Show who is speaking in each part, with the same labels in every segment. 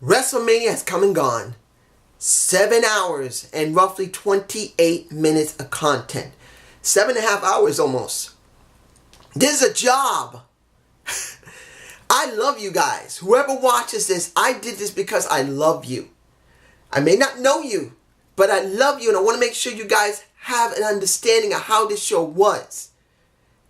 Speaker 1: WrestleMania has come and gone. 7 hours and roughly 28 minutes of content. 7.5 hours almost. This is a job. I love you guys. Whoever watches this, I did this because I love you. I may not know you, but I love you and I want to make sure you guys have an understanding of how this show was.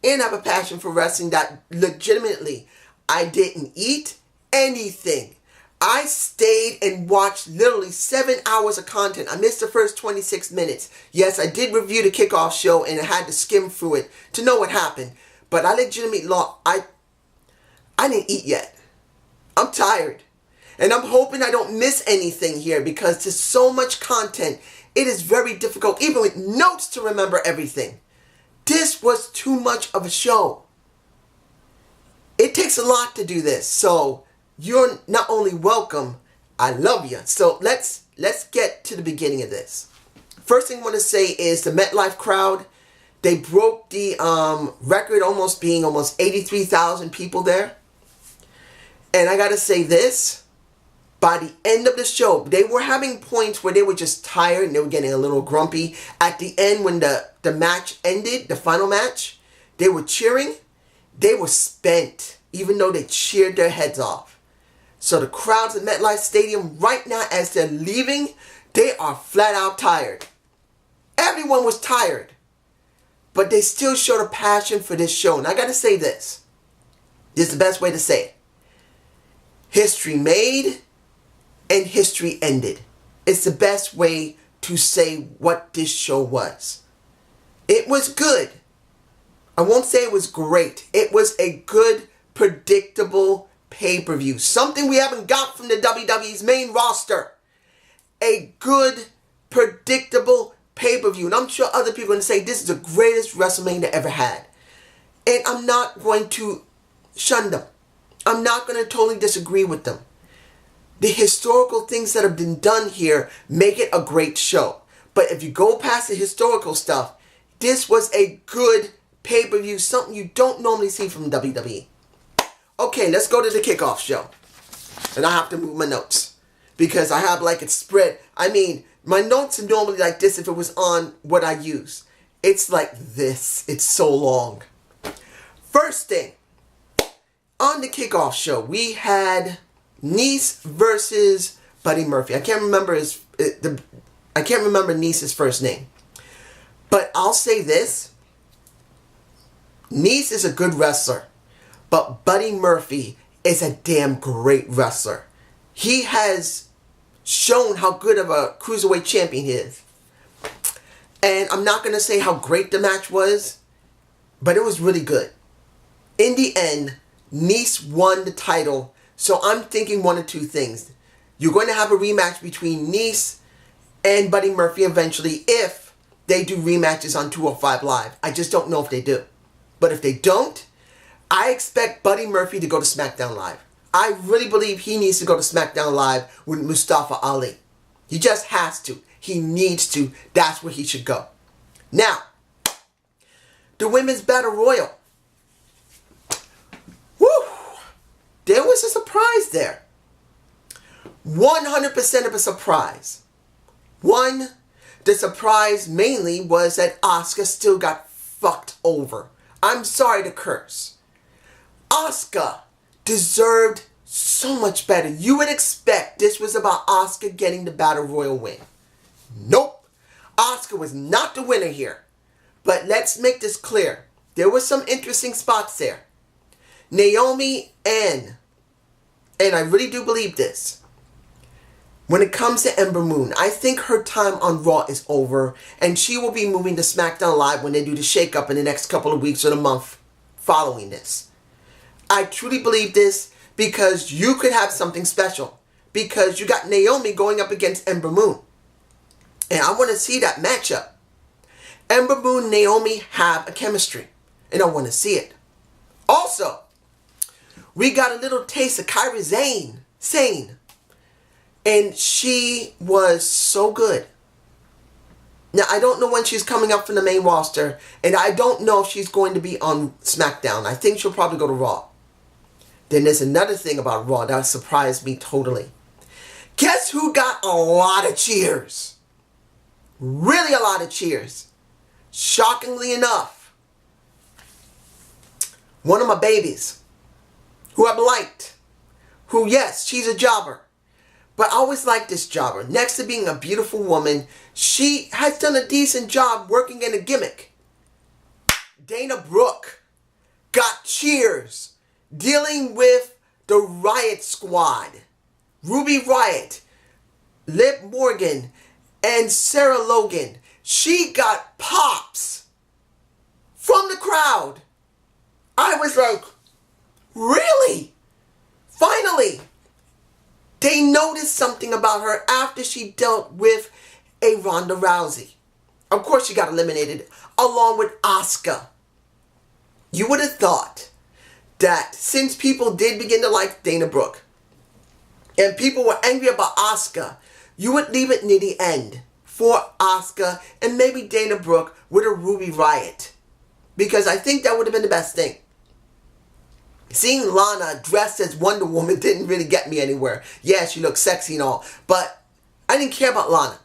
Speaker 1: And have a passion for wrestling that legitimately I didn't eat anything. I stayed and watched literally 7 hours of content. I missed the first 26 minutes. Yes, I did review the kickoff show and I had to skim through it to know what happened. But I legitimately I didn't eat yet. I'm tired. And I'm hoping I don't miss anything here because there's so much content. It is very difficult, even with notes, to remember everything. This was too much of a show. It takes a lot to do this. So you're not only welcome, I love you. So let's get to the beginning of this. First thing I want to say is the MetLife crowd. They broke the record almost 83,000 people there. And I got to say this. By the end of the show, they were having points where they were just tired and they were getting a little grumpy. At the end, when the match ended, the final match, they were cheering. They were spent, even though they cheered their heads off. So the crowds at MetLife Stadium right now, as they're leaving, they are flat out tired. Everyone was tired. But they still showed a passion for this show. And I got to say this. This is the best way to say it. History made and history ended. It's the best way to say what this show was. It was good. I won't say it was great. It was a good, predictable pay-per-view. Something we haven't got from the WWE's main roster. A good, predictable pay-per-view. And I'm sure other people are going to say this is the greatest WrestleMania ever had. And I'm not going to shun them. I'm not going to totally disagree with them. The historical things that have been done here make it a great show. But if you go past the historical stuff, this was a good pay-per-view, something you don't normally see from WWE. Okay, let's go to the kickoff show. And I have to move my notes because I have like it spread. I mean, my notes are normally like this if it was on what I use. It's like this. It's so long. First thing, on the kickoff show, we had Nice versus Buddy Murphy. I can't remember Nice's first name. But I'll say this. Nice is a good wrestler. But Buddy Murphy is a damn great wrestler. He has shown how good of a cruiserweight champion he is. And I'm not going to say how great the match was, but it was really good. In the end, Nice won the title. So I'm thinking one of two things. You're going to have a rematch between Nice and Buddy Murphy eventually if they do rematches on 205 Live. I just don't know if they do. But if they don't, I expect Buddy Murphy to go to SmackDown Live. I really believe he needs to go to SmackDown Live with Mustafa Ali. He just has to. He needs to. That's where he should go. Now, the Women's Battle Royal. Woo! There was a surprise there. 100% of a surprise. One, the surprise mainly was that Asuka still got fucked over. I'm sorry to curse. Asuka deserved so much better. You would expect this was about Asuka getting the Battle Royal win. Nope. Asuka was not the winner here. But let's make this clear. There were some interesting spots there. Naomi and I really do believe this, when it comes to Ember Moon, I think her time on Raw is over and she will be moving to SmackDown Live when they do the shakeup in the next couple of weeks or the month following this. I truly believe this because you could have something special because you got Naomi going up against Ember Moon. And I want to see that matchup. Ember Moon and Naomi have a chemistry and I want to see it. Also, we got a little taste of Kairi Sane. And she was so good. Now, I don't know when she's coming up from the main roster. And I don't know if she's going to be on SmackDown. I think she'll probably go to Raw. Then there's another thing about Raw that surprised me totally. Guess who got a lot of cheers? Really a lot of cheers. Shockingly enough, one of my babies, who I've liked, who, yes, she's a jobber, but I always liked this jobber. Next to being a beautiful woman, she has done a decent job working in a gimmick. Dana Brooke got cheers dealing with the Riot Squad. Ruby Riott, Liv Morgan, and Sarah Logan. She got pops from the crowd. I was like, really? Finally, they noticed something about her after she dealt with a Ronda Rousey. Of course, she got eliminated along with Asuka. You would have thought that since people did begin to like Dana Brooke and people were angry about Asuka, you would leave it near the end for Asuka and maybe Dana Brooke with a Ruby Riott. Because I think that would have been the best thing. Seeing Lana dressed as Wonder Woman didn't really get me anywhere. Yeah, she looked sexy and all, but I didn't care about Lana.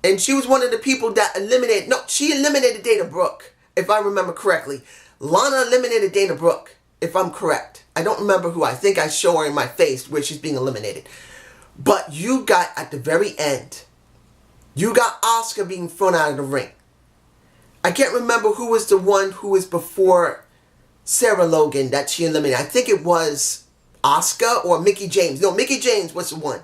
Speaker 1: And she was one of the people that she eliminated Dana Brooke, if I remember correctly. Lana eliminated Dana Brooke, if I'm correct. I don't remember who. I think I show her in my face where she's being eliminated. But you got, at the very end, you got Asuka being thrown out of the ring. I can't remember who was the one who was before Sarah Logan that she eliminated. I think it was Asuka or Mickie James. No, Mickie James was the one.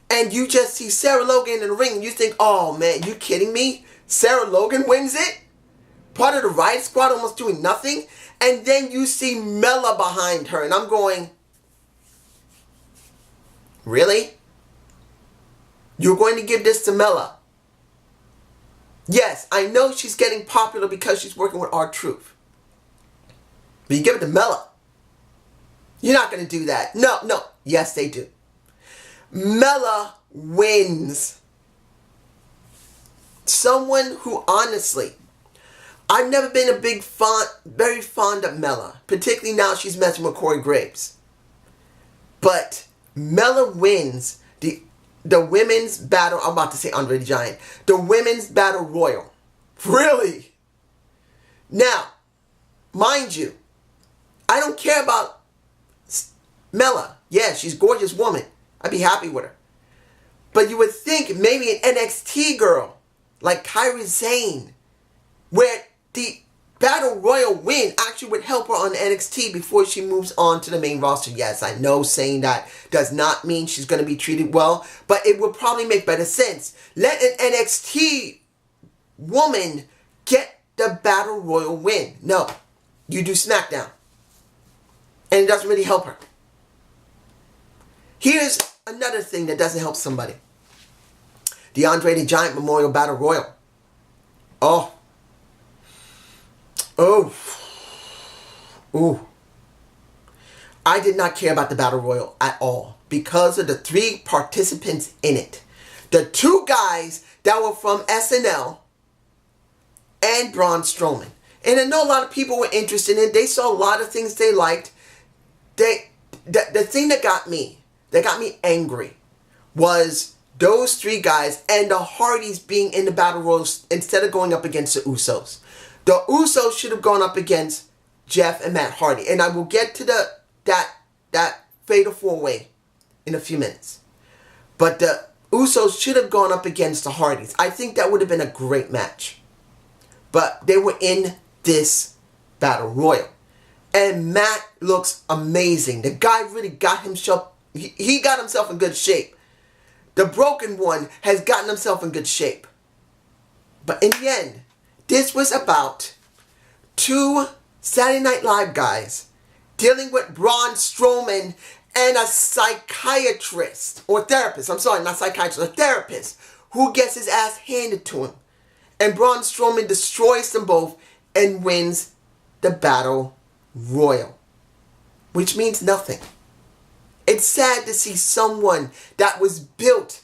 Speaker 1: And you just see Sarah Logan in the ring and you think, oh man, you kidding me? Sarah Logan wins it? Part of the Riot Squad almost doing nothing? And then you see Mella behind her and I'm going, really? You're going to give this to Mella? Yes, I know she's getting popular because she's working with R-Truth. But you give it to Mella. You're not going to do that. No. Yes, they do. Mella wins. Someone who, honestly, I've never been very fond of Mella. Particularly now she's messing with Corey Graves. But Mella wins the women's battle. I'm about to say Andre the Giant. The women's battle royal. Really? Now, mind you, I don't care about Mella. Yeah, she's a gorgeous woman. I'd be happy with her. But you would think maybe an NXT girl like Kairi Sane, where the Battle Royal win actually would help her on NXT before she moves on to the main roster. Yes, I know saying that does not mean she's going to be treated well, but it would probably make better sense. Let an NXT woman get the Battle Royal win. No, you do SmackDown. And it doesn't really help her. Here's another thing that doesn't help somebody. The Andre the Giant Memorial Battle Royal. Oh. Ooh. I did not care about the Battle Royal at all because of the 3 participants in it. The 2 guys that were from SNL and Braun Strowman. And I know a lot of people were interested in it. They saw a lot of things they liked. The thing that got me angry was those 3 guys and the Hardys being in the Battle Royal instead of going up against the Usos. The Usos should have gone up against Jeff and Matt Hardy. And I will get to that fatal 4-way in a few minutes. But the Usos should have gone up against the Hardys. I think that would have been a great match. But they were in this Battle Royal. And Matt looks amazing. The guy really got himself, he got himself in good shape. The broken one has gotten himself in good shape. But in the end, this was about 2 Saturday Night Live guys dealing with Braun Strowman and a psychiatrist, or therapist, I'm sorry, not psychiatrist, a therapist, who gets his ass handed to him. And Braun Strowman destroys them both and wins the Battle Royal, which means nothing. It's sad to see someone that was built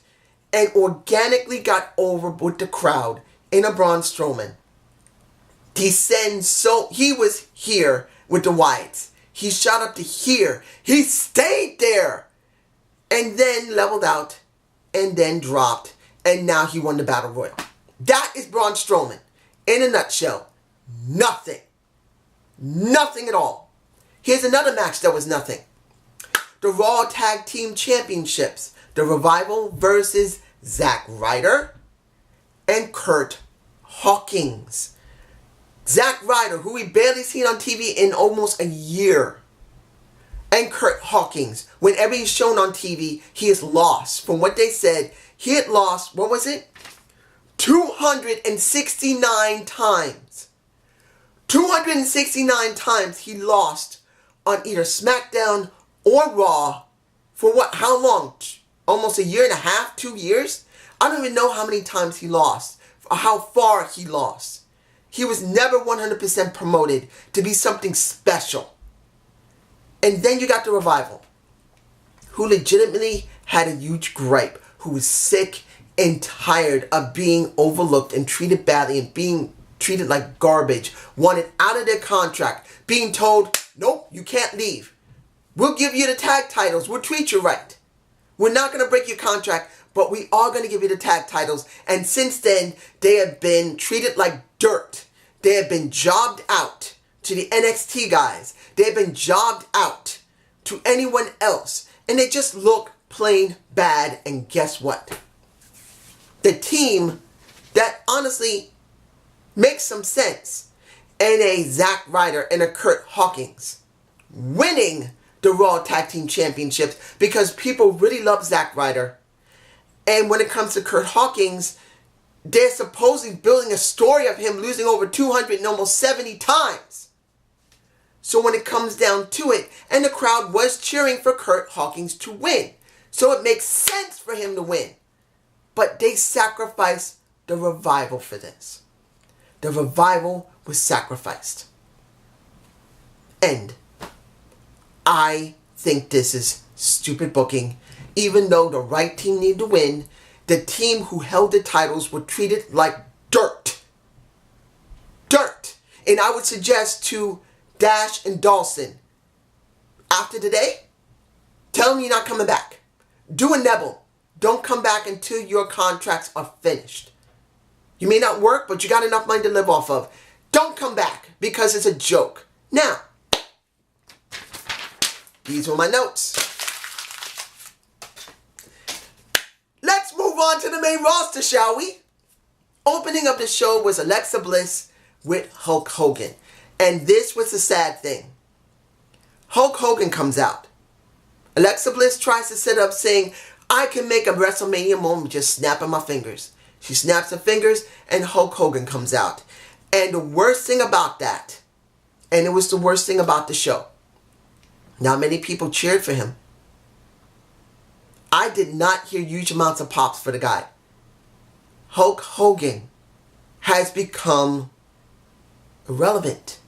Speaker 1: and organically got over with the crowd in a Braun Strowman descend he was here with the Wyatts. He shot up to here. He stayed there and then leveled out, and then dropped, and now he won the Battle Royal. That is Braun Strowman. In a nutshell, nothing. Nothing at all. Here's another match that was nothing. The Raw Tag Team Championships. The Revival versus Zack Ryder and Curt Hawkins. Zack Ryder, who we barely seen on TV in almost a year. And Curt Hawkins, whenever he's shown on TV, he is lost. From what they said, he had lost, what was it? 269 times. 269 times he lost on either SmackDown or Raw. For what? How long? Almost a year and a half? 2 years? I don't even know how many times he lost. Or how far he lost. He was never 100% promoted to be something special. And then you got the Revival, who legitimately had a huge gripe, who was sick and tired of being overlooked and treated badly and being treated like garbage, wanted out of their contract, being told, nope, you can't leave. We'll give you the tag titles. We'll treat you right. We're not going to break your contract, but we are going to give you the tag titles. And since then, they have been treated like dirt. They have been jobbed out to the NXT guys. They have been jobbed out to anyone else. And they just look plain bad. And guess what? The team that honestly makes some sense, and a Zack Ryder and a Curt Hawkins winning the Raw Tag Team Championships because people really love Zack Ryder. And when it comes to Curt Hawkins, they're supposedly building a story of him losing over 270 times. So when it comes down to it, and the crowd was cheering for Curt Hawkins to win, so it makes sense for him to win. But they sacrificed the Revival for this. The Revival was sacrificed. And I think this is stupid booking. Even though the right team needed to win, the team who held the titles were treated like dirt. Dirt. And I would suggest to Dash and Dawson, after today, tell them you're not coming back. Do a Neville. Don't come back until your contracts are finished. You may not work, but you got enough money to live off of. Don't come back because it's a joke. Now, these were my notes. Let's move on to the main roster, shall we? Opening up the show was Alexa Bliss with Hulk Hogan. And this was the sad thing. Hulk Hogan comes out. Alexa Bliss tries to set up saying, I can make a WrestleMania moment just snapping my fingers. She snaps her fingers and Hulk Hogan comes out. And the worst thing about that, and it was the worst thing about the show, not many people cheered for him. I did not hear huge amounts of pops for the guy. Hulk Hogan has become irrelevant.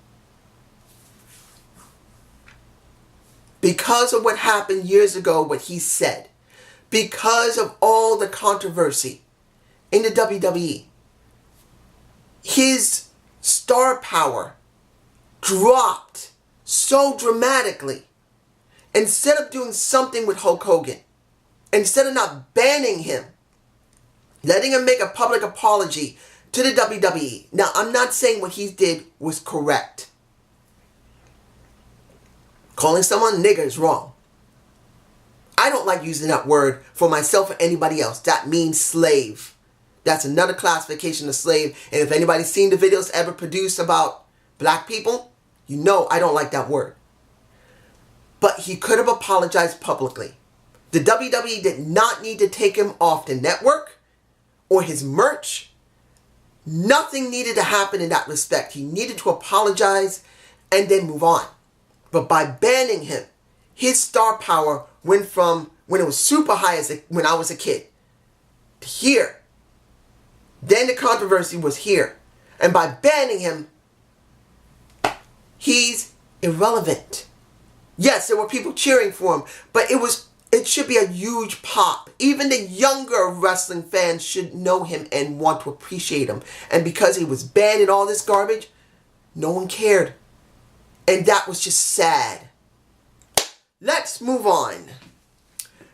Speaker 1: Because of what happened years ago, what he said. Because of all the controversy in the WWE. His star power dropped so dramatically. Instead of doing something with Hulk Hogan, instead of not banning him, letting him make a public apology to the WWE. Now, I'm not saying what he did was correct. Calling someone nigger is wrong. I don't like using that word for myself or anybody else. That means slave. That's another classification of slave. And if anybody's seen the videos ever produced about black people, you know I don't like that word. But he could have apologized publicly. The WWE did not need to take him off the network or his merch. Nothing needed to happen in that respect. He needed to apologize and then move on. But by banning him, his star power went from when it was super high when I was a kid to here. Then the controversy was here. And by banning him, he's irrelevant. Yes, there were people cheering for him, but it should be a huge pop. Even the younger wrestling fans should know him and want to appreciate him. And because he was banned and all this garbage, no one cared. And that was just sad. Let's move on.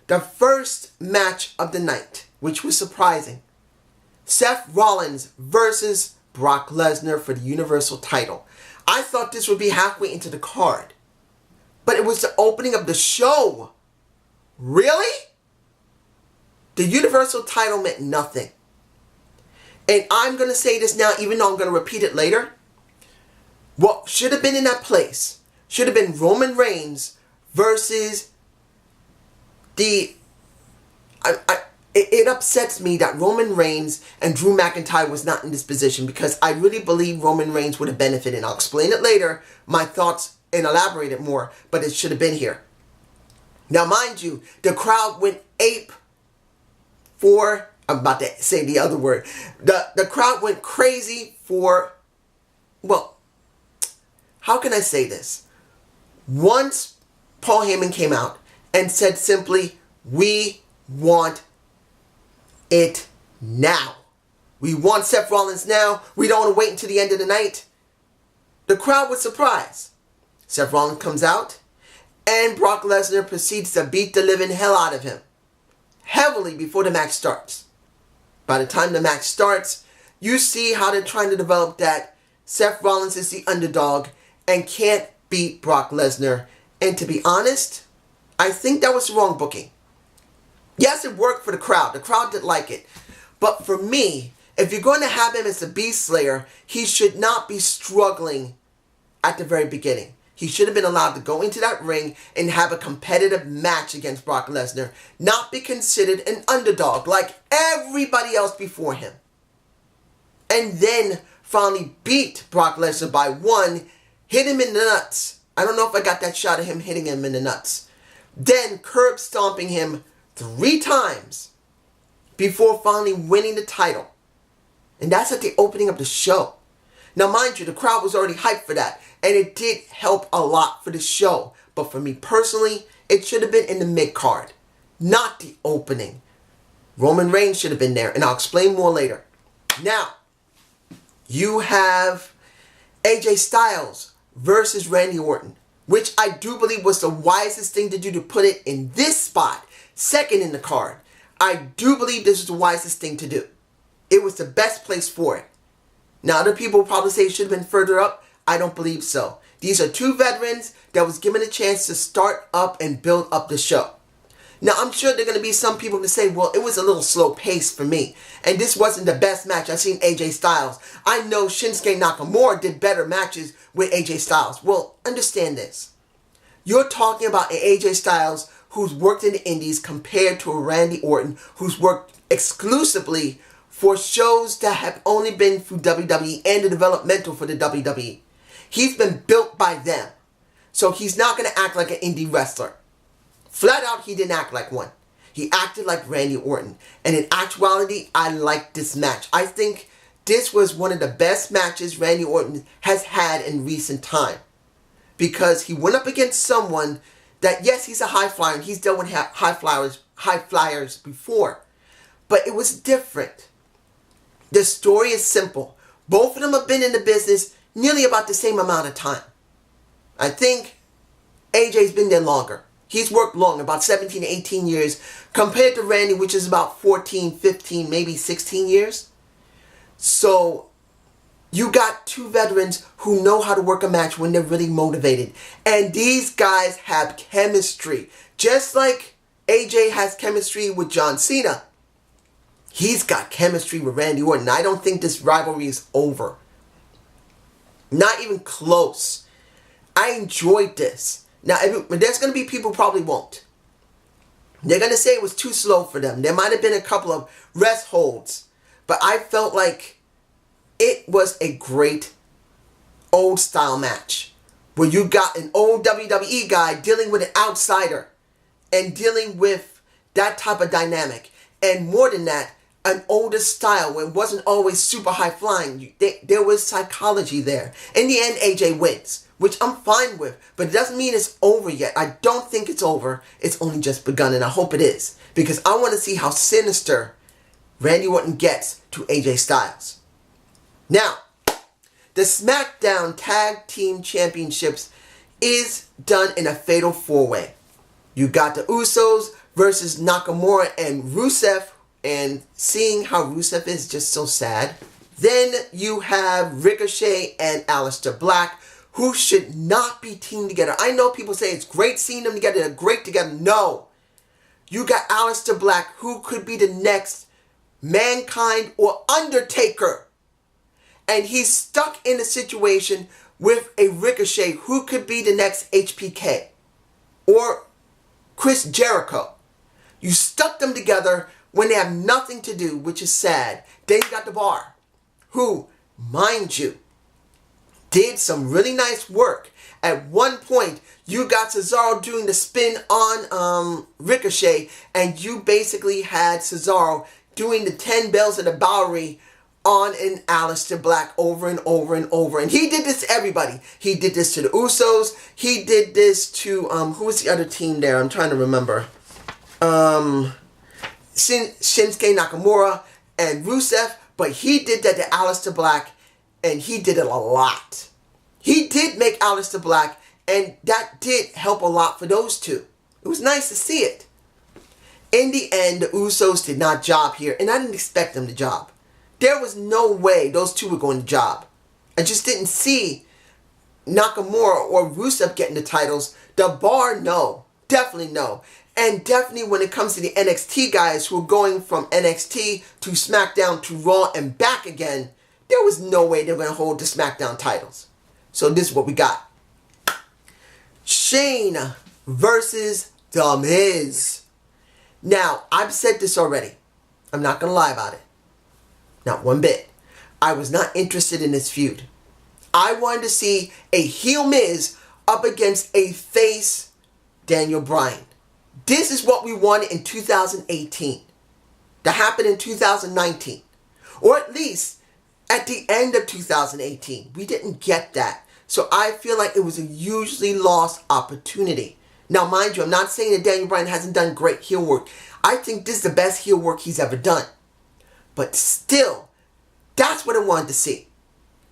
Speaker 1: the first match of the night, which was surprising. Seth Rollins versus Brock Lesnar for the Universal title. I thought this would be halfway into the card. But it was the opening of the show. Really? The Universal title meant nothing. And I'm going to say this now, even though I'm going to repeat it later. What should have been in that place should have been Roman Reigns versus the... It upsets me that Roman Reigns and Drew McIntyre was not in this position, because I really believe Roman Reigns would have benefited. I'll explain it later, my thoughts, and elaborate it more, but it should have been here. Now, mind you, the crowd went ape for... I'm about to say the other word. The crowd went crazy for... Well, how can I say this? Once Paul Heyman came out and said simply, we want it now. We want Seth Rollins now. We don't want to wait until the end of the night. The crowd was surprised. Seth Rollins comes out, and Brock Lesnar proceeds to beat the living hell out of him heavily before the match starts. By the time the match starts, you see how they're trying to develop that Seth Rollins is the underdog and can't beat Brock Lesnar. And to be honest, I think that was the wrong booking. Yes, it worked for the crowd. The crowd didn't like it. But for me, if you're going to have him as the Beast Slayer, he should not be struggling at the very beginning. He should have been allowed to go into that ring and have a competitive match against Brock Lesnar, not be considered an underdog like everybody else before him. And then finally beat Brock Lesnar by one, hit him in the nuts. I don't know if I got that shot of him hitting him in the nuts. Then curb stomping him 3 times before finally winning the title. And that's at the opening of the show. Now, mind you, the crowd was already hyped for that, and it did help a lot for the show. But for me personally, it should have been in the mid-card, not the opening. Roman Reigns should have been there, and I'll explain more later. Now, you have AJ Styles versus Randy Orton, which I do believe was the wisest thing to do, to put it in this spot, second in the card. I do believe this was the wisest thing to do. It was the best place for it. Now, other people will probably say it should have been further up. I don't believe so. These are 2 veterans that was given a chance to start up and build up the show. Now, I'm sure there are going to be some people to say, well, it was a little slow pace for me, and this wasn't the best match I've seen AJ Styles. I know Shinsuke Nakamura did better matches with AJ Styles. Well, understand this. You're talking about an AJ Styles who's worked in the indies compared to a Randy Orton who's worked exclusively for shows that have only been through WWE and the developmental for the WWE. He's been built by them. So he's not going to act like an indie wrestler. Flat out, he didn't act like one. He acted like Randy Orton. And in actuality, I like this match. I think this was one of the best matches Randy Orton has had in recent time. Because he went up against someone that, yes, he's a high flyer. And he's dealt with high flyers before. But it was different. The story is simple. Both of them have been in the business nearly about the same amount of time. I think AJ's been there longer. He's worked long, about 17 to 18 years, compared to Randy, which is about 14, 15, maybe 16 years. So you got 2 veterans who know how to work a match when they're really motivated. And these guys have chemistry. Just like AJ has chemistry with John Cena, he's got chemistry with Randy Orton. I don't think this rivalry is over. Not even close. I enjoyed this. Now, there's going to be people who probably won't. They're going to say it was too slow for them. There might have been a couple of rest holds. But I felt like it was a great old style match. Where you got an old WWE guy dealing with an outsider. And dealing with that type of dynamic. And more than that, an older style where it wasn't always super high flying. There was psychology there. In the end, AJ wins, which I'm fine with, but it doesn't mean it's over yet. I don't think it's over. It's only just begun, and I hope it is, because I want to see how sinister Randy Orton gets to AJ Styles. Now, the SmackDown Tag Team Championships is done in a fatal 4-way. You got the Usos versus Nakamura and Rusev, and seeing how Rusev is just so sad. Then you have Ricochet and Aleister Black, who should not be teamed together. I know people say it's great seeing them together, they're great together. No. You got Aleister Black, who could be the next Mankind or Undertaker. And he's stuck in a situation with a Ricochet, who could be the next HBK or Chris Jericho. You stuck them together when they have nothing to do, which is sad. Then you got The Bar, who, mind you, did some really nice work. At one point, you got Cesaro doing the spin on Ricochet, and you basically had Cesaro doing the 10 bells of the Bowery on an Aleister Black over and over and over. And he did this to everybody. He did this to the Usos. He did this to, who was the other team there? I'm trying to remember. Shinsuke Nakamura and Rusev. But he did that to Aleister Black, and he did it a lot. He did make Aleister Black, and that did help a lot for those two. It was nice to see it. In the end, the Usos did not job here, and I didn't expect them to job. There was no way those two were going to job. I just didn't see Nakamura or Rusev getting the titles. The Bar, no. Definitely no. And definitely when it comes to the NXT guys who are going from NXT to SmackDown to Raw and back again, there was no way they were going to hold the SmackDown titles. So this is what we got. Shane versus The Miz. Now, I've said this already. I'm not going to lie about it. Not one bit. I was not interested in this feud. I wanted to see a heel Miz up against a face Daniel Bryan. This is what we wanted in 2018. That happened in 2019. Or at least at the end of 2018. We didn't get that. So I feel like it was a hugely lost opportunity. Now, mind you, I'm not saying that Daniel Bryan hasn't done great heel work. I think this is the best heel work he's ever done. But still, that's what I wanted to see.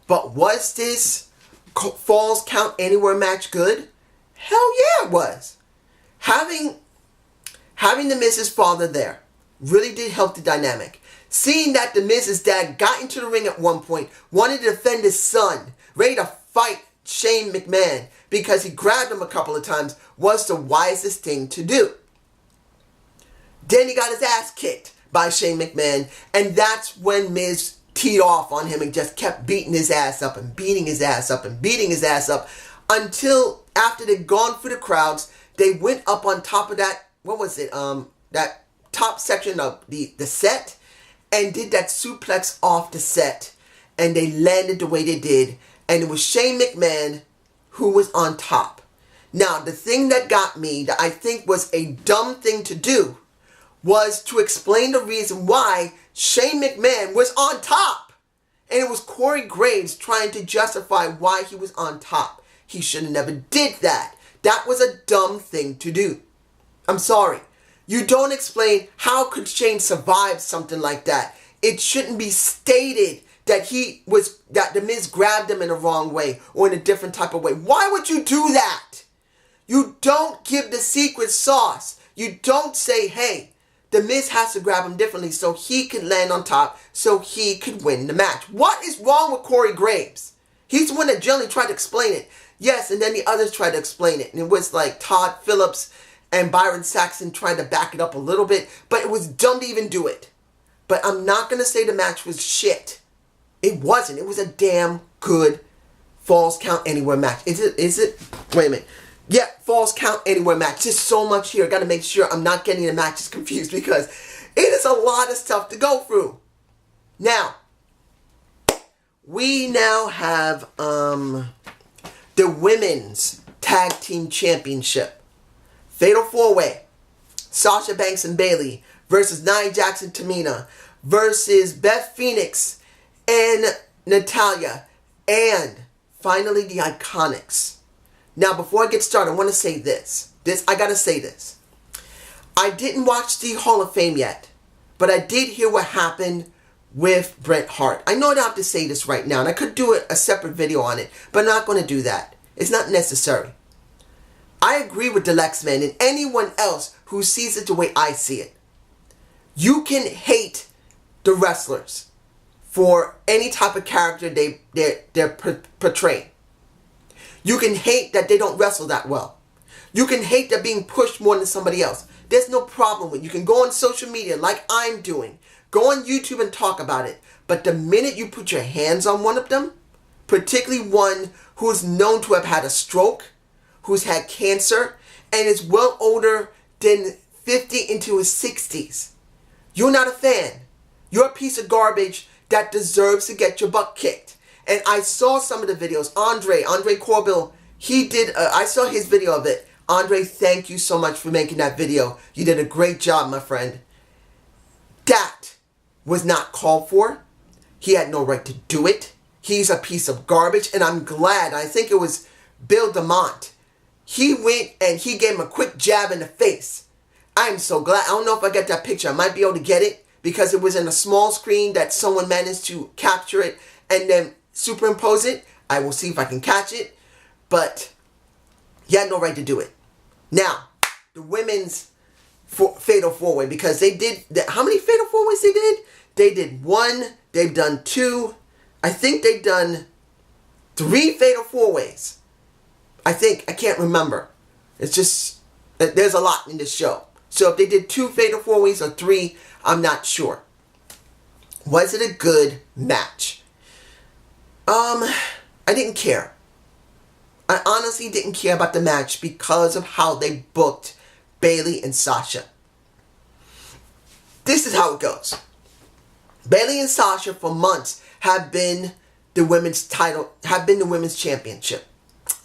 Speaker 1: But was this Falls Count Anywhere match good? Hell yeah, it was. Having The Miz's father there really did help the dynamic. Seeing that The Miz's dad got into the ring at one point, wanted to defend his son, ready to fight Shane McMahon because he grabbed him a couple of times, was the wisest thing to do. Then he got his ass kicked by Shane McMahon, and that's when Miz teed off on him and just kept beating his ass up and beating his ass up and beating his ass up until after they'd gone through the crowds, they went up on top of that, what was it, that top section of the set, and did that suplex off the set, and they landed the way they did, and it was Shane McMahon who was on top. Now, the thing that got me, that I think was a dumb thing to do, was to explain the reason why Shane McMahon was on top. And it was Corey Graves trying to justify why he was on top. He should have never did that. That was a dumb thing to do. I'm sorry. You don't explain how could Shane survive something like that. It shouldn't be stated that that The Miz grabbed him in the wrong way or in a different type of way. Why would you do that? You don't give the secret sauce. You don't say, hey, The Miz has to grab him differently so he could land on top, so he could win the match. What is wrong with Corey Graves? He's the one that generally tried to explain it. Yes, and then the others tried to explain it. And it was like Todd Phillips and Byron Saxton tried to back it up a little bit. But it was dumb to even do it. But I'm not going to say the match was shit. It wasn't. It was a damn good Falls Count Anywhere match. Is it? Wait a minute. Yeah, Falls Count Anywhere match. Just so much here. I got to make sure I'm not getting the matches confused because it is a lot of stuff to go through. Now, we now have the Women's Tag Team Championship. Fatal 4-Way. Sasha Banks and Bayley versus Nia Jax and Tamina versus Beth Phoenix and Natalya. And finally the Iconics. Now, before I get started, I want to say this. I got to say this. I didn't watch the Hall of Fame yet, but I did hear what happened with Bret Hart. I know I don't have to say this right now, and I could do a separate video on it, but I'm not going to do that. It's not necessary. I agree with the Lexman and anyone else who sees it the way I see it. You can hate the wrestlers for any type of character they're portraying. You can hate that they don't wrestle that well. You can hate that being pushed more than somebody else. There's no problem with it. You can go on social media like I'm doing. Go on YouTube and talk about it. But the minute you put your hands on one of them, particularly one who's known to have had a stroke, who's had cancer, and is well older than 50 into his 60s, you're not a fan. You're a piece of garbage that deserves to get your butt kicked. And I saw some of the videos. Andre Corbell, he did, I saw his video of it. Andre, thank you so much for making that video. You did a great job, my friend. That was not called for. He had no right to do it. He's a piece of garbage, and I'm glad. I think it was Bill DeMont. He went and he gave him a quick jab in the face. I'm so glad. I don't know if I got that picture. I might be able to get it because it was in a small screen that someone managed to capture it and then superimpose it. I will see if I can catch it. But he had no right to do it. Now, the women's fatal four-way, because they did, how many fatal four-ways they did? They did 1, they've done 2, I think they've done 3 fatal four-ways. I think, I can't remember. It's just, there's a lot in this show. So if they did 2 fatal four-ways or 3, I'm not sure. Was it a good match? I didn't care. I honestly didn't care about the match because of how they booked Bayley and Sasha. This is how it goes. Bayley and Sasha for months have been the women's title, have been the women's championship.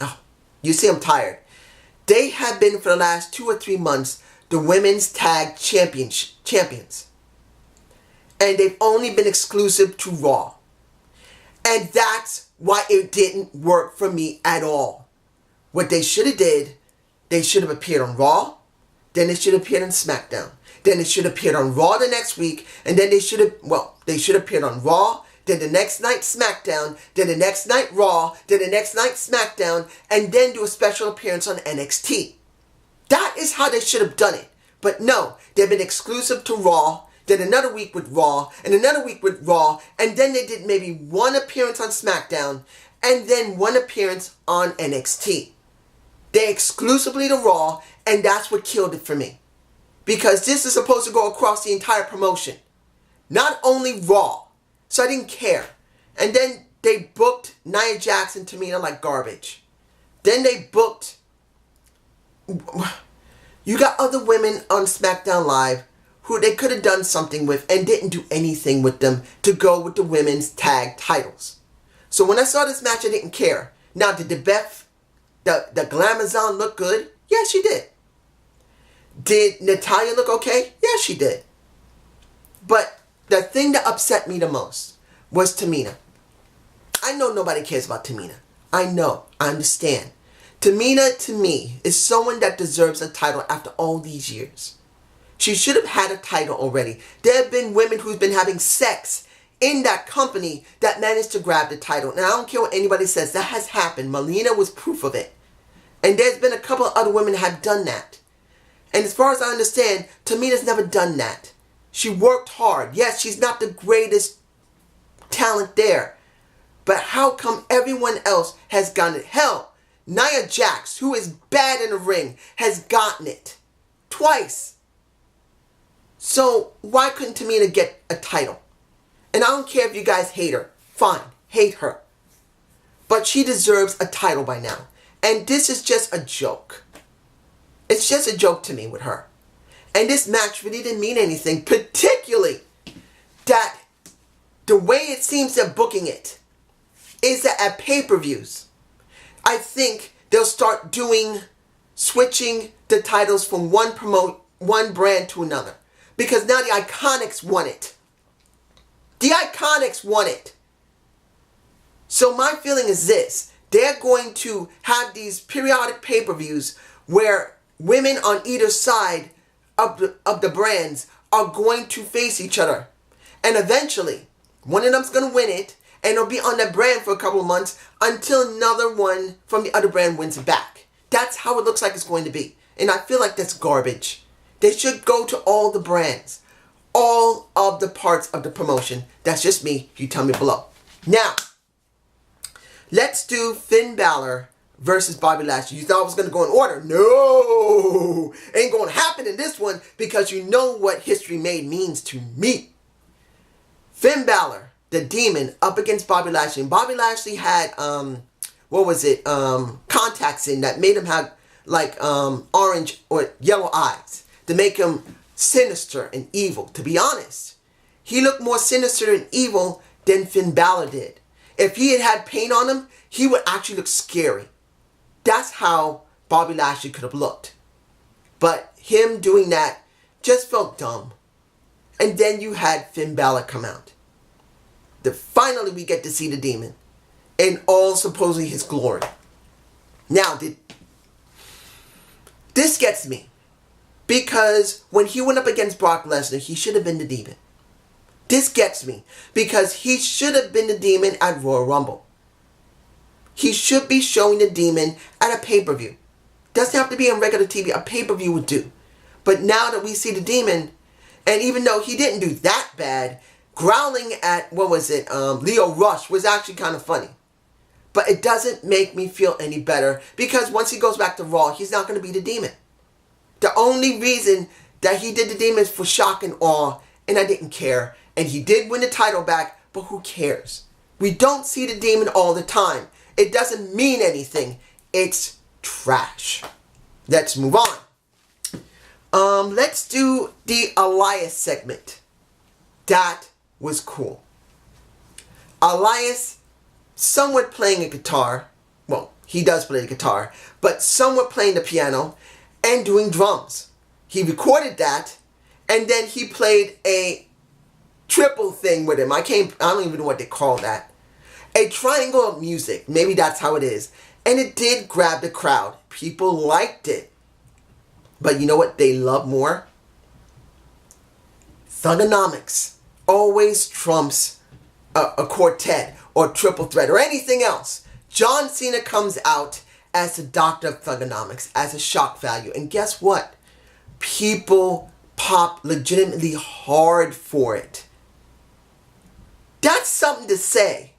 Speaker 1: Oh, you see I'm tired. They have been for the last 2 or 3 months the women's tag champions. And they've only been exclusive to Raw. And that's why it didn't work for me at all. What they should have did, they should have appeared on Raw, then they should have appeared on SmackDown. Then they should have appeared on Raw the next week, and then they should have appeared on Raw, then the next night SmackDown, then the next night Raw, then the next night SmackDown, and then do a special appearance on NXT. That is how they should have done it. But no, they've been exclusive to Raw, then another week with Raw, and another week with Raw, and then they did maybe 1 appearance on SmackDown, and then 1 appearance on NXT. They exclusively to Raw, and that's what killed it for me. Because this is supposed to go across the entire promotion. Not only Raw. So I didn't care. And then they booked Nia Jax and Tamina like garbage. Then they booked... You got other women on SmackDown Live who they could have done something with and didn't do anything with them to go with the women's tag titles. So when I saw this match, I didn't care. Now, did the Glamazon look good? Yeah, she did. Did Natalya look okay? Yeah, she did. But the thing that upset me the most was Tamina. I know nobody cares about Tamina. I know. I understand. Tamina, to me, is someone that deserves a title after all these years. She should have had a title already. There have been women who've been having sex in that company that managed to grab the title. And I don't care what anybody says. That has happened. Melina was proof of it. And there's been a couple of other women that have done that. And as far as I understand, Tamina's never done that. She worked hard. Yes, she's not the greatest talent there. But how come everyone else has gotten it? Hell, Nia Jax, who is bad in the ring, has gotten it. Twice. So why couldn't Tamina get a title? And I don't care if you guys hate her. Fine, hate her. But she deserves a title by now. And this is just a joke. It's just a joke to me with her. And this match really didn't mean anything, particularly that the way it seems they're booking it is that at pay-per-views, I think they'll start switching the titles from one brand to another. Because now the Iconics won it. The Iconics won it. So my feeling is this. They're going to have these periodic pay-per-views where women on either side of the brands are going to face each other. And eventually, one of them's going to win it, and it'll be on that brand for a couple of months until another one from the other brand wins it back. That's how it looks like it's going to be. And I feel like that's garbage. They should go to all the brands. All of the parts of the promotion. That's just me. You tell me below. Now, let's do Finn Balor versus Bobby Lashley. You thought I was going to go in order. No! Ain't going to happen in this one because you know what History Made means to me. Finn Balor, the Demon, up against Bobby Lashley. And Bobby Lashley had, contacts in that made him have like orange or yellow eyes to make him sinister and evil. To be honest, he looked more sinister and evil than Finn Balor did. If he had had paint on him, he would actually look scary. That's how Bobby Lashley could have looked. But him doing that just felt dumb. And then you had Finn Balor come out. Finally we get to see the Demon in all supposedly his glory. Now, this gets me. Because when he went up against Brock Lesnar, he should have been the Demon. This gets me. Because he should have been the Demon at Royal Rumble. He should be showing the Demon at a pay-per-view. Doesn't have to be on regular TV. A pay-per-view would do. But now that we see the Demon, and even though he didn't do that bad, growling at, Leo Rush was actually kind of funny. But it doesn't make me feel any better because once he goes back to Raw, he's not going to be the Demon. The only reason that he did the Demon is for shock and awe, and I didn't care. And he did win the title back, but who cares? We don't see the Demon all the time. It doesn't mean anything. It's trash. Let's move on. Let's do the Elias segment. That was cool. Elias, somewhat playing a guitar. Well, he does play the guitar, but somewhat playing the piano and doing drums. He recorded that, and then he played a triple thing with him. I don't even know what they call that. A triangle of music. Maybe that's how it is. And it did grab the crowd. People liked it. But you know what they love more? Thugonomics always trumps a quartet or triple threat or anything else. John Cena comes out as the doctor of thugonomics, as a shock value. And guess what? People pop legitimately hard for it. That's something to say.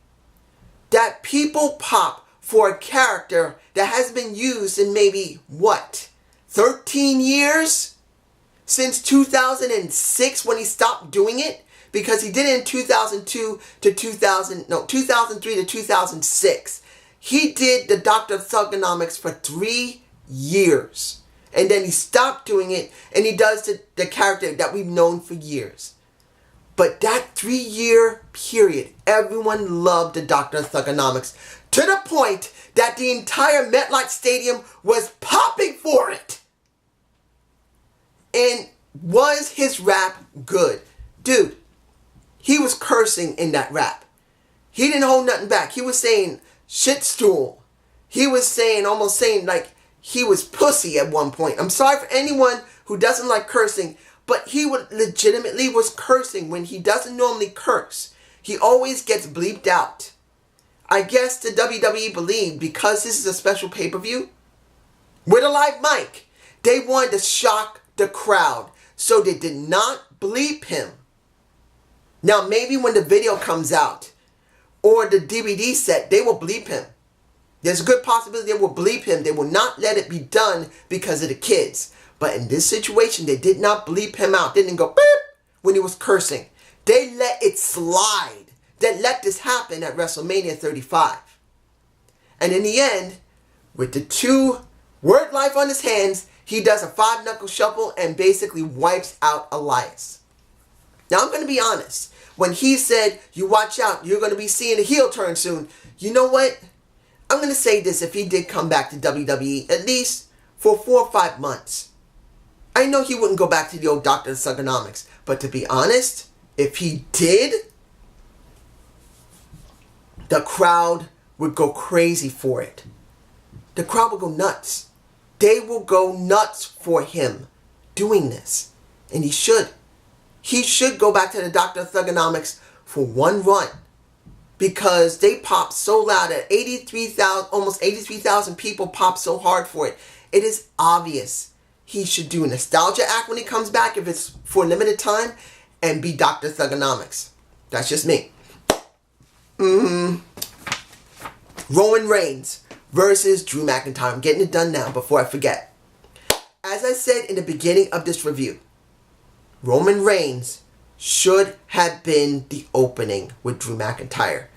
Speaker 1: That people pop for a character that has been used in maybe, 13 years? Since 2006 when he stopped doing it? Because he did it in 2003 to 2006. He did the Doctor of Thugonomics for 3 years. And then he stopped doing it and he does the character that we've known for years. But that 3-year period, everyone loved the Doctor of Thugonomics to the point that the entire MetLife Stadium was popping for it. And was his rap good? Dude, he was cursing in that rap. He didn't hold nothing back. He was saying shit stool. He was almost saying like he was pussy at one point. I'm sorry for anyone who doesn't like cursing, but he legitimately was cursing when he doesn't normally curse. He always gets bleeped out. I guess the WWE believed because this is a special pay-per-view with a live mic, they wanted to shock the crowd. So they did not bleep him. Now maybe when the video comes out or the DVD set, they will bleep him. There's a good possibility they will bleep him. They will not let it be done because of the kids. But in this situation, they did not bleep him out. They didn't go beep when he was cursing. They let it slide. They let this happen at WrestleMania 35. And in the end, with the 2 word life on his hands, he does a 5-knuckle shuffle and basically wipes out Elias. Now I'm going to be honest. When he said, you watch out, you're going to be seeing a heel turn soon. You know what? I'm going to say this if he did come back to WWE, at least for 4 or 5 months. I know he wouldn't go back to the old Doctor of Thugonomics. But to be honest, if he did, the crowd would go crazy for it. The crowd would go nuts. They will go nuts for him doing this. And he should. He should go back to the Doctor of Thugonomics for one run. because they popped so loud at 83,000, almost 83,000 people popped so hard for it. It is obvious he should do a nostalgia act when he comes back if it's for a limited time and be Dr. Thugonomics. That's just me. Roman Reigns versus Drew McIntyre. I'm getting it done now before I forget. As I said in the beginning of this review, Roman Reigns should have been the opening with Drew McIntyre.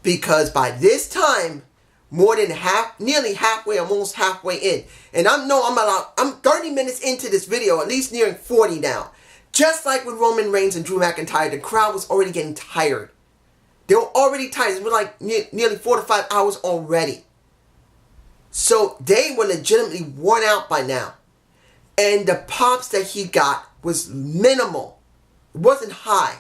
Speaker 1: Because by this time, more than nearly halfway, almost halfway in. And I'm 30 minutes into this video, at least nearing 40 now. Just like with Roman Reigns and Drew McIntyre, the crowd was already getting tired. They were already tired. It was like nearly 4 to 5 hours already. So they were legitimately worn out by now. And the pops that he got was minimal. It wasn't high.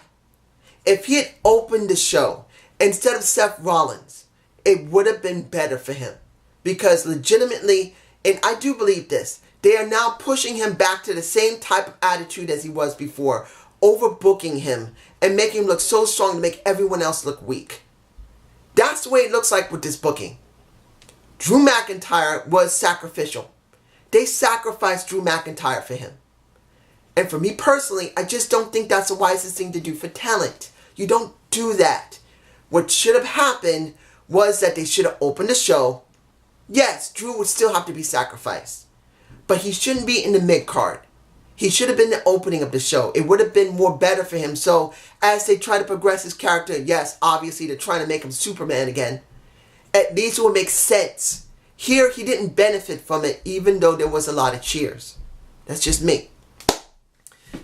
Speaker 1: If he had opened the show instead of Seth Rollins, it would have been better for him. Because legitimately, and I do believe this, they are now pushing him back to the same type of attitude as he was before, overbooking him and making him look so strong to make everyone else look weak. That's the way it looks like with this booking. Drew McIntyre was sacrificial. They sacrificed Drew McIntyre for him. And for me personally, I just don't think that's the wisest thing to do for talent. You don't do that. What should have happened was that they should have opened the show. Yes, Drew would still have to be sacrificed. But he shouldn't be in the mid-card. He should have been the opening of the show. It would have been more better for him. So as they try to progress his character, yes, obviously they're trying to make him Superman again. At least it would make sense. Here, he didn't benefit from it, even though there was a lot of cheers. That's just me.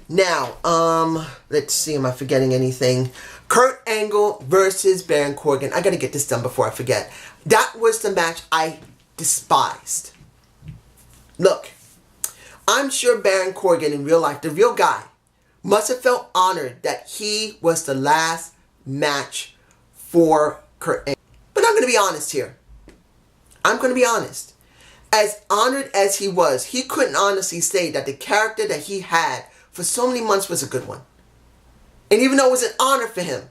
Speaker 1: Now, let's see, am I forgetting anything? Kurt Angle versus Baron Corbin. I gotta get this done before I forget. That was the match I despised. Look, I'm sure Baron Corbin in real life, the real guy, must have felt honored that he was the last match for Kurt Angle. But I'm gonna be honest here. I'm gonna be honest. As honored as he was, he couldn't honestly say that the character that he had for so many months was a good one. And even though it was an honor for him,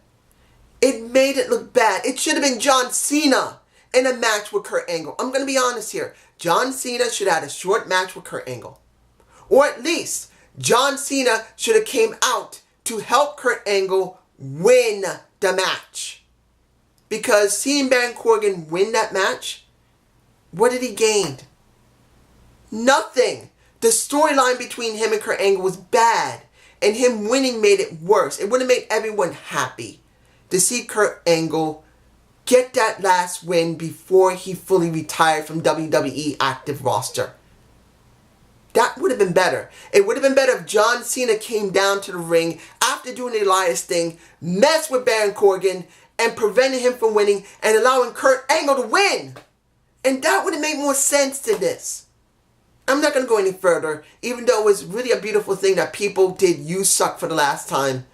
Speaker 1: it made it look bad. It should have been John Cena in a match with Kurt Angle. I'm going to be honest here. John Cena should have had a short match with Kurt Angle. Or at least, John Cena should have came out to help Kurt Angle win the match. Because seeing Baron Corbin win that match, what did he gain? Nothing. The storyline between him and Kurt Angle was bad. And him winning made it worse. It would have made everyone happy to see Kurt Angle get that last win before he fully retired from WWE active roster. That would have been better. It would have been better if John Cena came down to the ring after doing the Elias thing, messed with Baron Corbin, and prevented him from winning and allowing Kurt Angle to win. And that would have made more sense to this. I'm not going to go any further, even though it was really a beautiful thing that people did "You Suck" for the last time,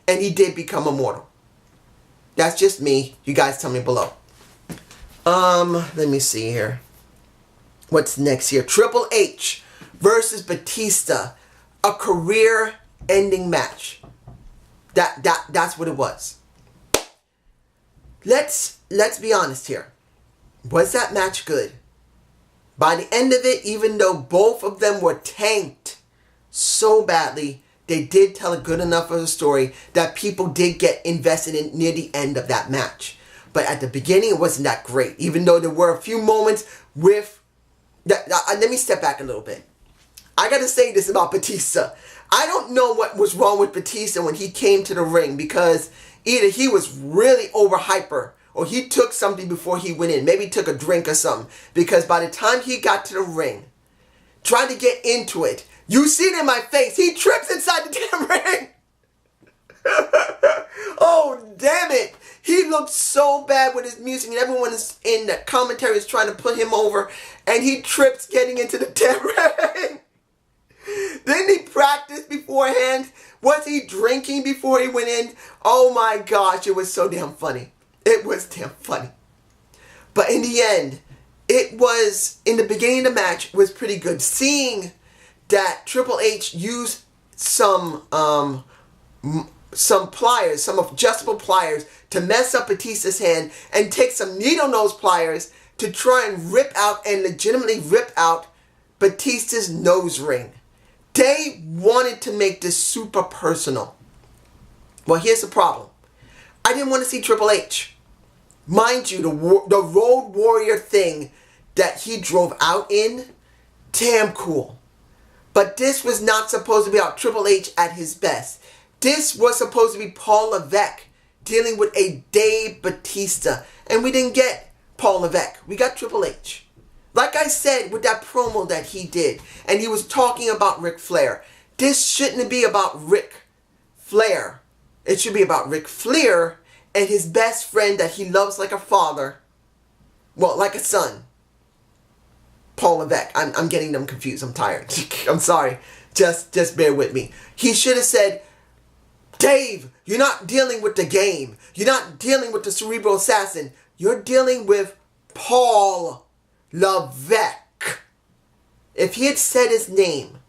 Speaker 1: and he did become immortal. That's just me. You guys tell me below. Let me see here. What's next here? Triple H versus Batista. A career-ending match. That's what it was. Let's be honest here. Was that match good? By the end of it, even though both of them were tanked so badly, they did tell a good enough of a story that people did get invested in near the end of that match. But at the beginning, it wasn't that great. Even though there were a few moments with... let me step back a little bit. I gotta say this about Batista. I don't know what was wrong with Batista when he came to the ring, because either he was really overhyper, or he took something before he went in. Maybe he took a drink or something. Because by the time he got to the ring, trying to get into it, you see it in my face, he trips inside the damn ring. Oh, damn it. He looked so bad with his music, and everyone is in the commentary is trying to put him over, and he trips getting into the damn ring. Didn't he practice beforehand? Was he drinking before he went in? Oh my gosh, it was so damn funny. It was damn funny. But in the end, it was, in the beginning of the match, was pretty good. Seeing that Triple H used some some pliers, some adjustable pliers to mess up Batista's hand and take some needle nose pliers to try and rip out and legitimately rip out Batista's nose ring. They wanted to make this super personal. Well, here's the problem. I didn't want to see Triple H. Mind you, the Road Warrior thing that he drove out in, damn cool. But this was not supposed to be about Triple H at his best. This was supposed to be Paul Levesque dealing with a Dave Batista. And we didn't get Paul Levesque. We got Triple H. Like I said with that promo that he did, and he was talking about Ric Flair. This shouldn't be about Ric Flair. It should be about Ric Flair and his best friend that he loves like a father. Well, like a son. Paul Levesque. I'm getting them confused. I'm tired. I'm sorry. Just bear with me. He should have said, Dave, you're not dealing with the game. You're not dealing with the cerebral assassin. You're dealing with Paul Levesque. If he had said his name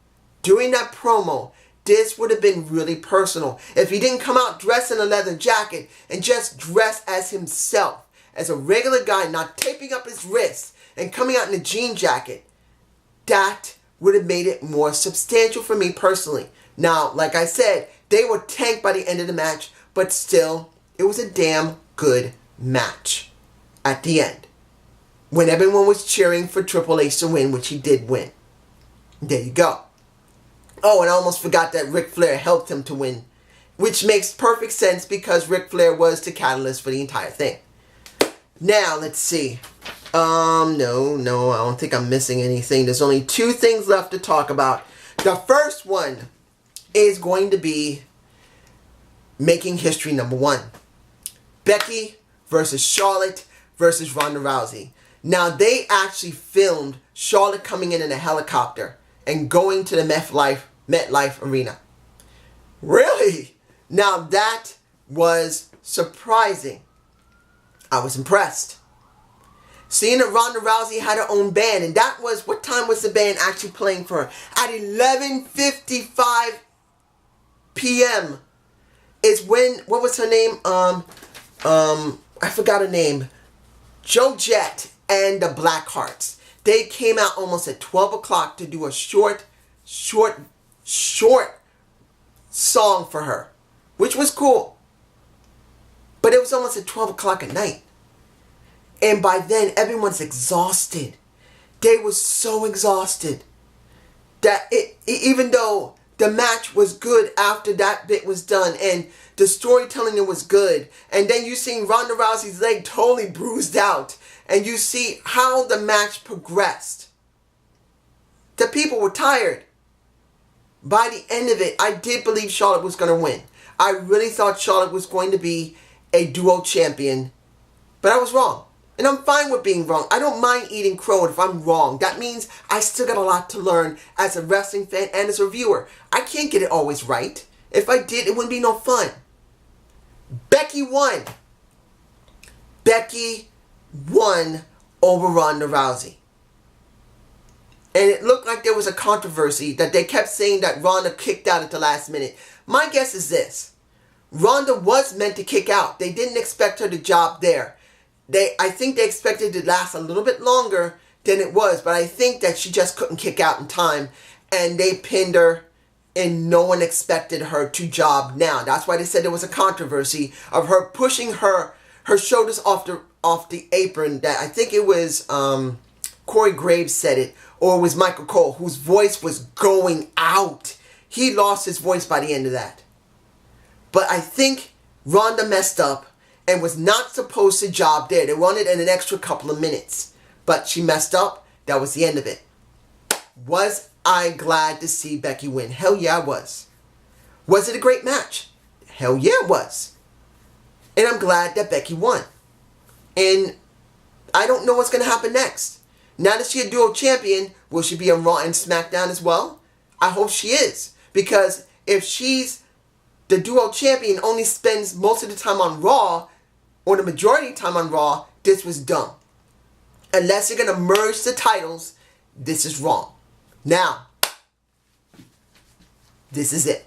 Speaker 1: during that promo, this would have been really personal. If he didn't come out dressed in a leather jacket and just dress as himself, as a regular guy, not taping up his wrists and coming out in a jean jacket, that would have made it more substantial for me personally. Now, like I said, they were tanked by the end of the match, but still, it was a damn good match at the end. When everyone was cheering for Triple H to win, which he did win. There you go. Oh, and I almost forgot that Ric Flair helped him to win, which makes perfect sense because Ric Flair was the catalyst for the entire thing. Now, let's see. No, I don't think I'm missing anything. There's only two things left to talk about. The first one is going to be making history number one. Becky versus Charlotte versus Ronda Rousey. Now, they actually filmed Charlotte coming in a helicopter and going to the MetLife Arena. Really? Now, that was surprising. I was impressed. Seeing that Ronda Rousey had her own band, and that was, what time was the band actually playing for her? At 11:55 p.m. is when, what was her name? I forgot her name. Joe Jett and the Blackhearts. They came out almost at 12 o'clock to do a short song for her, which was cool. But it was almost at 12 o'clock at night. And by then, everyone's exhausted. They were so exhausted that even though the match was good after that bit was done and the storytelling was good, and then you see Ronda Rousey's leg totally bruised out, and you see how the match progressed. The people were tired. By the end of it, I did believe Charlotte was going to win. I really thought Charlotte was going to be a duo champion, but I was wrong. And I'm fine with being wrong. I don't mind eating crow if I'm wrong. That means I still got a lot to learn as a wrestling fan and as a viewer. I can't get it always right. If I did, it wouldn't be no fun. Becky won. Becky won over Ronda Rousey. And it looked like there was a controversy that they kept saying that Ronda kicked out at the last minute. My guess is this. Ronda was meant to kick out. They didn't expect her to job there. I think they expected it to last a little bit longer than it was, but I think that she just couldn't kick out in time, and they pinned her, and no one expected her to job now. That's why they said there was a controversy of her pushing her shoulders off the apron. That I think it was Corey Graves said it, or it was Michael Cole, whose voice was going out. He lost his voice by the end of that. But I think Ronda messed up and was not supposed to job there. They wanted an extra couple of minutes. But she messed up. That was the end of it. Was I glad to see Becky win? Hell yeah, I was. Was it a great match? Hell yeah, it was. And I'm glad that Becky won. And I don't know what's going to happen next. Now that she's a dual champion, will she be on Raw and SmackDown as well? I hope she is. Because if she's the duo champion, only spends most of the time on Raw, or the majority of the time on Raw, this was dumb. Unless you're going to merge the titles, this is wrong. Now, this is it.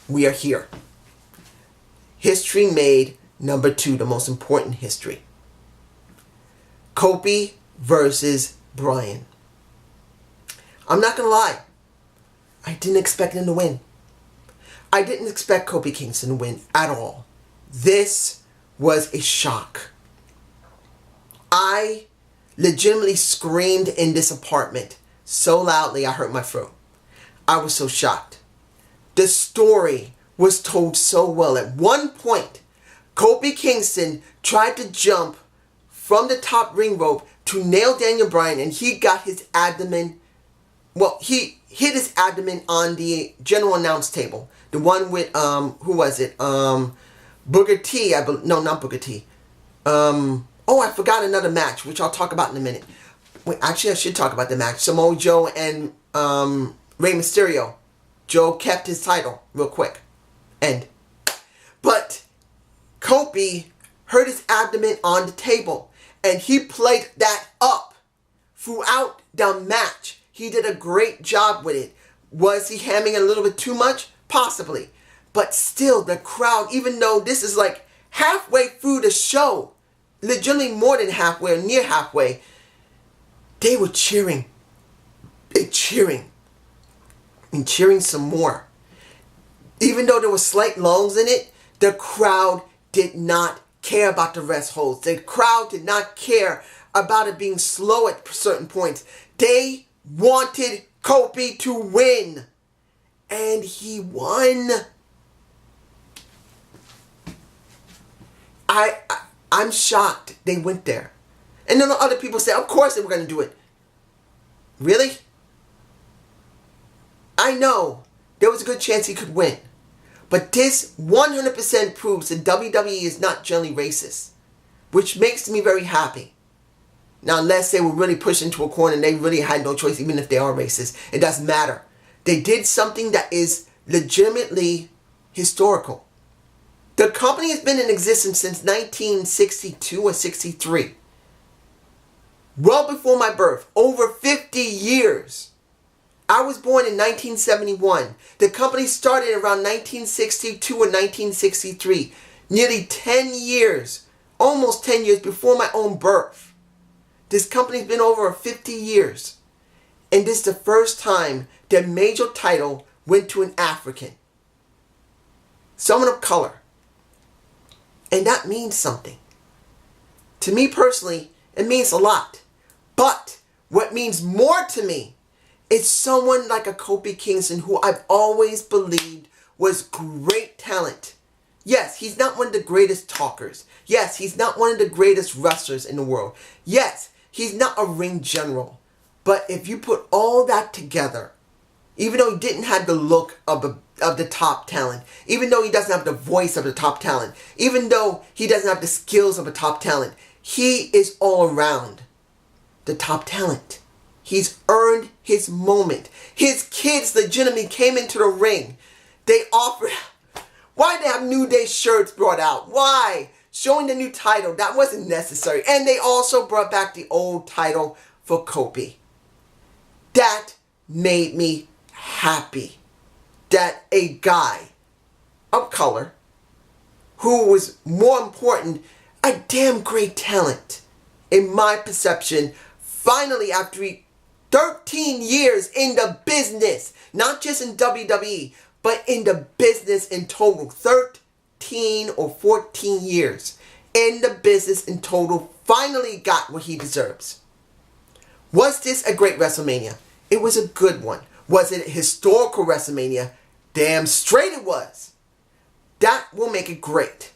Speaker 1: We are here. history made number 2, the most important history. Kofi versus Bryan. I'm not going to lie. I didn't expect him to win. I didn't expect Kofi Kingston to win at all. This was a shock. I legitimately screamed in this apartment so loudly I hurt my throat. I was so shocked. The story was told so well. At one point, Kofi Kingston tried to jump from the top ring rope to nail Daniel Bryan, and he got his abdomen, he hit his abdomen on the general announce table. The one with, who was it? Booker T, no, not Booker T. I forgot another match, which I'll talk about in a minute. Wait, actually, I should talk about the match. Samoa Joe and Rey Mysterio. Joe kept his title real quick. But Kofi hurt his abdomen on the table, and he played that up throughout the match. He did a great job with it. Was he hamming it a little bit too much? Possibly. But still, the crowd, even though this is like halfway through the show, legitimately more than halfway or near halfway, they were cheering. Cheering some more. Even though there were slight lulls in it, the crowd did not care about the rest holds. The crowd did not care about it being slow at certain points. They wanted Kofi to win. And he won. I'm shocked they went there. And then other people say, of course they were going to do it. Really? I know there was a good chance he could win. But this 100% proves that WWE is not generally racist. Which makes me very happy. Now, unless they were really pushed into a corner and they really had no choice, even if they are racist. It doesn't matter. They did something that is legitimately historical. The company has been in existence since 1962 or 63. Well before my birth. Over 50 years. I was born in 1971. The company started around 1962 or 1963. Nearly 10 years. Almost 10 years before my own birth. This company's been over 50 years. And this is the first time their major title went to an African. Someone of color. And that means something. To me personally, it means a lot. But what means more to me is someone like a Kofi Kingston, who I've always believed was great talent. Yes, he's not one of the greatest talkers. Yes, he's not one of the greatest wrestlers in the world. Yes, he's not a ring general. But if you put all that together, even though he didn't have the look of the top talent, even though he doesn't have the voice of the top talent, even though he doesn't have the skills of a top talent, he is all around the top talent. He's earned his moment. His kids legitimately came into the ring. They offered... Why did they have New Day shirts brought out? Why? Showing the new title. That wasn't necessary. And they also brought back the old title for Kofi. That made me happy. That a guy of color, who was more important, a damn great talent, in my perception, finally after 13 years in the business, not just in WWE, but in the business in total, 13 or 14 years in the business in total, finally got what he deserves. Was this a great WrestleMania? It was a good one. Was it a historical WrestleMania? Damn straight it was. That will make it great.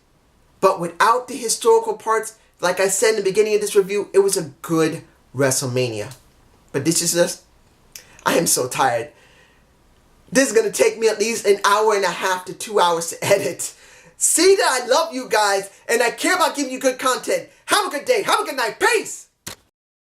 Speaker 1: But without the historical parts, like I said in the beginning of this review, it was a good WrestleMania. But this is just... I am so tired. This is going to take me at least an hour and a half to 2 hours to edit. See that I love you guys and I care about giving you good content. Have a good day. Have a good night. Peace!